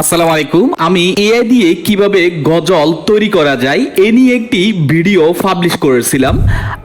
আসসালামু আলাইকুম। আমি এআই দিয়ে কিভাবে গজল তৈরি করা যায় এ নিয়ে একটি ভিডিও পাবলিশ করেছিলাম।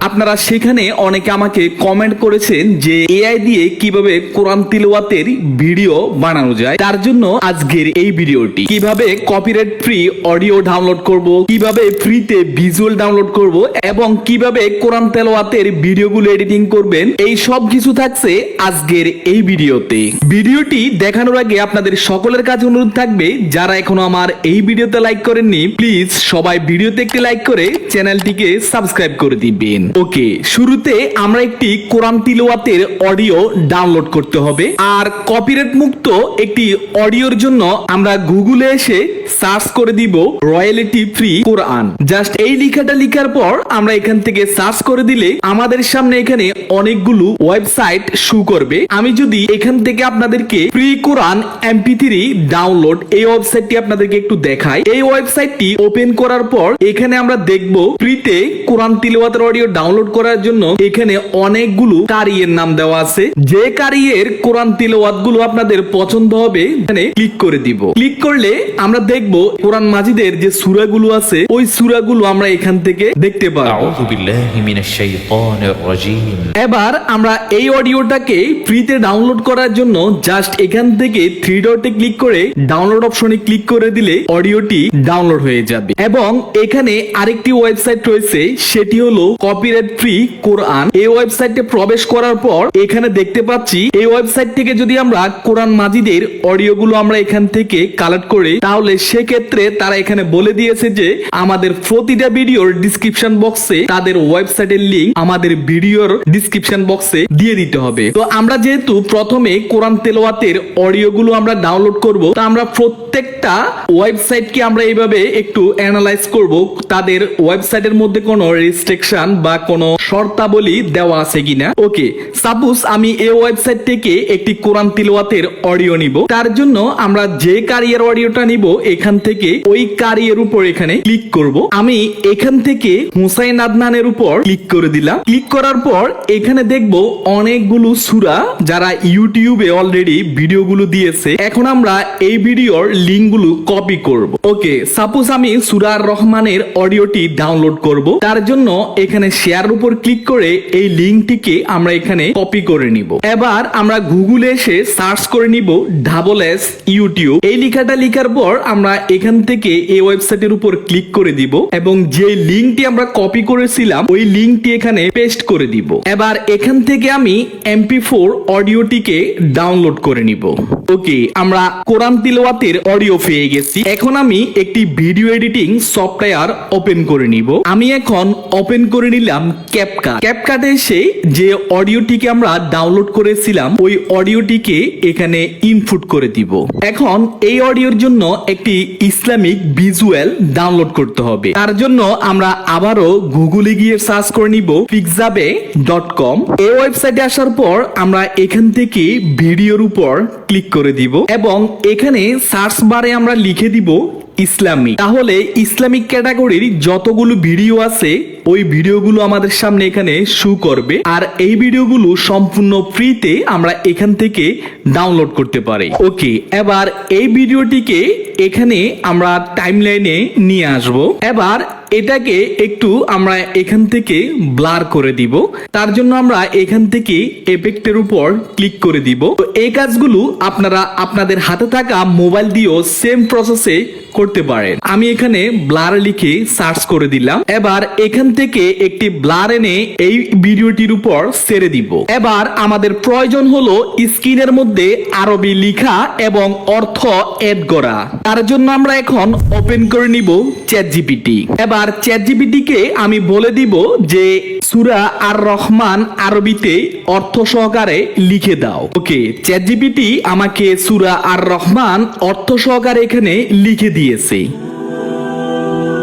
আপনারা সেখানে অনেকে আমাকে কমেন্ট করেছেন যে এআই দিয়ে কিভাবে কোরআন তিলাওয়াতের ভিডিও বানানো যায়। তার জন্য আজকের এই ভিডিওটি, কিভাবে কপিরাইট ফ্রি অডিও ডাউনলোড করব, কিভাবে ফ্রিতে ভিজুয়াল ডাউনলোড করব এবং কিভাবে কোরআন তেলাওয়াতের ভিডিওগুলো এডিটিং করবেন, এই সব কিছু থাকছে আজকের এই ভিডিওতে। ভিডিওটি দেখানোর আগে আপনাদের সকলের কাছে অনুরোধ থাকবে, যারা এখনো আমার এই ভিডিওতে লাইক করেননি প্লিজ সবাই ভিডিওতে একটি লাইক করে চ্যানেলটিকে সাবস্ক্রাইব করে দিবেন। ওকে, শুরুতে আমরা একটি কোরআন তিলাওয়াতের অডিও ডাউনলোড করতে হবে। আর কপিরাইট মুক্ত একটি অডিওর জন্য আমরা গুগলে এসে সার্চ করে দিব রয়্যালিটি ফ্রি কোরআন। জাস্ট এই লেখাটা লেখার পর আমরা এখান থেকে সার্চ করে দিলে আমাদের সামনে এখানে অনেকগুলো ওয়েবসাইট শো করবে। আমি যদি এখান থেকে আপনাদেরকে ফ্রি কোরআন MP3 ডাউনলোড এই ওয়েবসাইটটি আপনাদেরকে একটু দেখাই। এই ওয়েবসাইটটি ওপেন করার পর এখানে আমরা দেখব ফ্রিতে কোরআন তিলাওয়াতের অডিও ডাউনলোড করার জন্য এখানে অনেকগুলো কারিয়ের নাম দেওয়া আছে। যে কারিয়ের কোরআন তিলাওয়াত গুলো আপনাদের পছন্দ হবে এখানে ক্লিক করে দিব। ক্লিক করলে আমরা দেখব কোরআন মাজিদের যে সূরাগুলো আছে ওই সূরাগুলো আমরা এখান থেকে দেখতে পারবো। আউযু বিল্লাহি মিনাশ শাইতানির রাজীম। এবার আমরা এই অডিওটাকে ফ্রিতে ডাউনলোড করার জন্য জাস্ট এখান থেকে থ্রি ডটে ক্লিক করে ডাউনলোড অপশনে ক্লিক করে দিলে অডিওটি ডাউনলোড হয়ে যাবে। এবং এখানে আরেকটি ওয়েবসাইট রয়েছে, সেটি হলো কপিরাইট ফ্রি কোরআন। এই ওয়েবসাইটে প্রবেশ করার পর এখানে দেখতে পাচ্ছি এই ওয়েবসাইট থেকে যদি আমরা কোরআন মাজিদের অডিওগুলো আমরা এখান থেকে কালেক্ট করি তাহলে সেক্ষেত্রে তারা এখানে বলে দিয়েছে যে আমাদের প্রতিটা ভিডিওর ডিসক্রিপশন বক্সে তাদের ওয়েবসাইটের লিংক আমাদের ভিডিওর ডিসক্রিপশন বক্সে দিয়ে দিতে হবে। তো আমরা যেহেতু প্রথমে কোরআন তেলাওয়াতের অডিওগুলো আমরা ডাউনলোড করব, তো আমরা প্রত্যেকটা ওয়েবসাইটকে আমরা এইভাবে একটু অ্যানালাইজ করব তাদের ওয়েবসাইটের মধ্যে কোনো রেস্ট্রিকশন বা কোনো শর্তাবলী দেওয়া আছে কিনা। ওকে, সাপোজ আমি এই ওয়েবসাইট থেকে একটি কোরআন তিলাওয়াতের অডিও নিব। তার জন্য আমরা যে কারিয়ার অডিওটা নিব এখান থেকে ওই কারিয়ার উপর এখানে ক্লিক করব। আমি এখান থেকে হুসাইন আদনানের উপর ক্লিক করে দিলাম। ক্লিক করার পর এখানে দেখব অনেকগুলো সূরা যারা ইউটিউবে অলরেডি ভিডিওগুলো দিয়েছে। এখন আমরা এই ভিডিওর লিংকগুলো কপি করব। ওকে, সাপোজ আমি সূরা আর রহমানের অডিওটি ডাউনলোড করব। তার জন্য এখানে শেয়ার উপর ক্লিক করে এই লিংকটিকে আমরা এখানে কপি করে নিব। এবার আমরা গুগলে এসে সার্চ করে নিব S ইউটিউব। এই লেখাটা লেখার পর আমরা এখান থেকে এই ওয়েবসাইটের উপর ক্লিক করে দিব এবং যে লিংকটি আমরা কপি করেছিলাম ওই লিংকটি এখানে পেস্ট করে দিব। এবার এখান থেকে আমি MP4 অডিওটিকে ডাউনলোড করে নিব। ওকে, আমরা কোরআন তিলাওয়াতের অডিও পেয়ে গেছি। এখন আমি একটি ভিডিও এডিটিং সফটওয়্যার ওপেন করে নিব। আমি এখন ওপেন করে নিলাম ক্যাপকাট। ক্যাপকাটে এসে যে অডিওটিকে আমরা ডাউনলোড করেছিলাম ওই অডিওটিকে এখানে ইনপুট করে দিব। এখন এই অডিওর জন্য একটি ইসলামিক ভিজুয়াল ডাউনলোড করতে হবে। তার জন্য আমরা আবারও গুগলে গিয়ে সার্চ করে নিব pixabay.com। এই ওয়েবসাইটে আসার পর আমরা এখান থেকে ভিডিওর উপর ক্লিক করে দিব এবং এখানে সার্চ বারে আমরা লিখে দিব ইসলামিক। তাহলে ইসলামিক ক্যাটাগরির যতগুলো ভিডিও আছে ওই ভিডিওগুলো আমাদের সামনে এখানে শো করবে। আর এই ভিডিওগুলো সম্পূর্ণ ফ্রিতে আমরা এখান থেকে ডাউনলোড করতে পারি। ওকে, এবার এই ভিডিওটিকে এখানে আমরা টাইমলাইনে নিয়ে আসব। এবার এটাকে একটু আমরা এখান থেকে ব্লার করে দিব। তার জন্য আমরা এখান থেকে এফেক্টের উপর ক্লিক করে দিব। তো এই কাজগুলো আপনারা আপনাদের হাতে থাকা মোবাইল দিয়েও সেম প্রসেসে করতে পারেন। আমি এখানে ব্লার লিখে সার্চ করে দিলাম। এবার এখান থেকে একটি ব্লার এনে এই ভিডিওটির উপর ছেড়ে দিব। এবার আমাদের প্রয়োজন হলো স্ক্রিনের মধ্যে আরবি লেখা এবং অর্থ এড করা। তার জন্য আমরা এখন ওপেন করে নিব ChatGPT। এবার ChatGPT কে আমি বলে দিব যে সূরা আর রহমান আরবিতে অর্থ সহকারে লিখে দাও। ওকে, ChatGPT আমাকে সূরা আর রহমান অর্থ সহকারে এখানে লিখে দিয়েছে।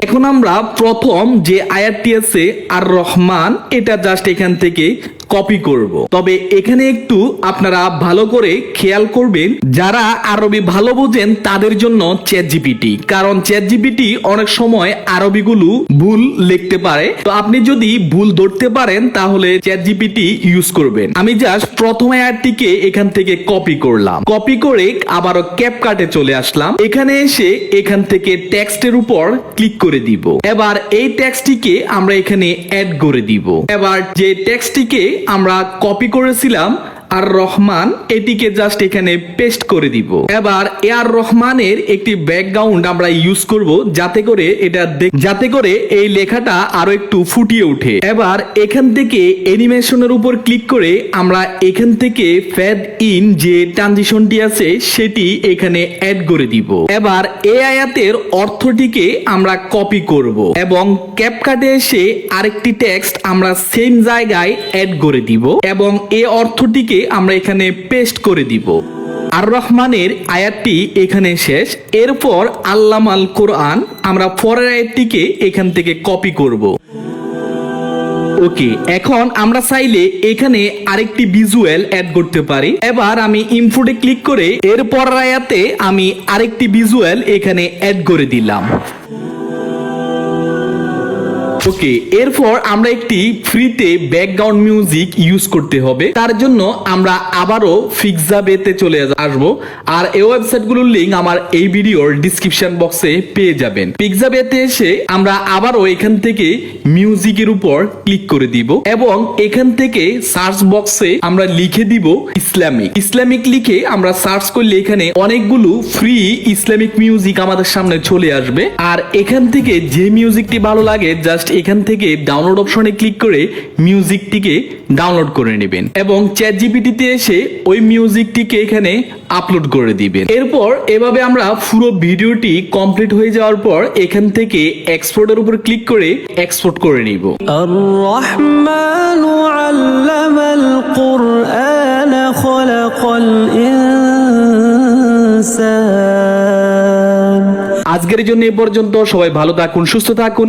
এখন আমরা প্রথম যে আয়াতটি আছে আর রহমান, এটা জাস্ট এখান থেকে কপি করব। তবে এখানে একটু আপনারা ভালো করে খেয়াল করবেন, যারা আরবি ভালো বোঝেন তাদের জন্য চ্যাটজিপিটি, কারণ চ্যাটজিপিটি অনেক সময় আরবিগুলো ভুল লিখতে পারে। তো আপনি যদি ভুল ধরতে পারেন তাহলে চ্যাটজিপিটি ইউজ করবেন। আমি জাস্ট প্রথম আয়াতটিকে এখান থেকে কপি করলাম, কপি করে আবারও ক্যাপকাটে চলে আসলাম। এখানে এসে এখান থেকে টেক্সটের উপর ক্লিক করে দিব। এবার এই টেক্সটটিকে আমরা এখানে অ্যাড করে দিব। এবার যে টেক্সটটিকে আমরা কপি করেছিলাম আর রহমান, এটিকে জাস্ট এখানে পেস্ট করে দিব। এবার আর রহমানের একটি ব্যাকগ্রাউন্ড আমরা ইউজ করব, যাতে করে এই লেখাটা আরো একটু ফুটিয়ে ওঠে। এবার এখান থেকে অ্যানিমেশনের উপর ক্লিক করে আমরা এখান থেকে ফেড ইন যে ট্রানজিশনটি আছে সেটি এখানে অ্যাড করে দিব। এবার এই আয়াতের অর্থটিকে আমরা কপি করব এবং ক্যাপকাটে এসে আরেকটি টেক্সট আমরা সেম জায়গায় অ্যাড করে দিব এবং এই অর্থটিকে আমরা এখানে পেস্ট করে দিব। আর রহমানের আয়াতটি এখানে শেষ। এরপর আল্লামাল কোরআন, আমরা পরের আয়াতটিকে এখান থেকে কপি করব। ওকে, এখন আমরা চাইলে এখানে আরেকটি ভিজুয়াল অ্যাড করতে পারি। এবার আমি ইনপুটে ক্লিক করে এরপর আয়াতে আমি আরেকটি ভিজুয়াল এখানে অ্যাড করে দিলাম। ওকে, এরপর আমরা একটি ফ্রিতে ব্যাকগ্রাউন্ড মিউজিক ইউজ করতে হবে। তার জন্য আমরা আবারও পিক্সাবেতে চলে আসবো, আর এই ওয়েবসাইটগুলোর লিংক আমার এই ভিডিওর ডিসক্রিপশন বক্সে পেয়ে যাবেন। পিক্সাবেতে এসে আমরা আবারও এখান থেকে মিউজিকের উপর ক্লিক করে দিব এবং এখান থেকে সার্চ বক্সে আমরা লিখে দিব ইসলামিক লিখে আমরা সার্চ করলে এখানে অনেকগুলো ফ্রি ইসলামিক মিউজিক আমাদের সামনে চলে আসবে। আর এখান থেকে যে মিউজিকটি ভালো লাগে জাস্ট এখান থেকে ডাউনলোড অপশনে ক্লিক করে মিউজিকটিকে ডাউনলোড করে নেবেন এবং চ্যাটজিপিটিতে এসে ওই মিউজিকটিকে এখানে আপলোড করে দিবেন। এরপর এভাবে আমরা পুরো ভিডিওটি কমপ্লিট হয়ে যাওয়ার পর এখান থেকে এক্সপোর্টের উপর ক্লিক করে এক্সপোর্ট করে নিব। আর-রহমানু আল্লামাল কুরআন খলাকাল ইনসান। আজকের জন্য এ পর্যন্ত। সবাই ভালো থাকুন, সুস্থ থাকুন।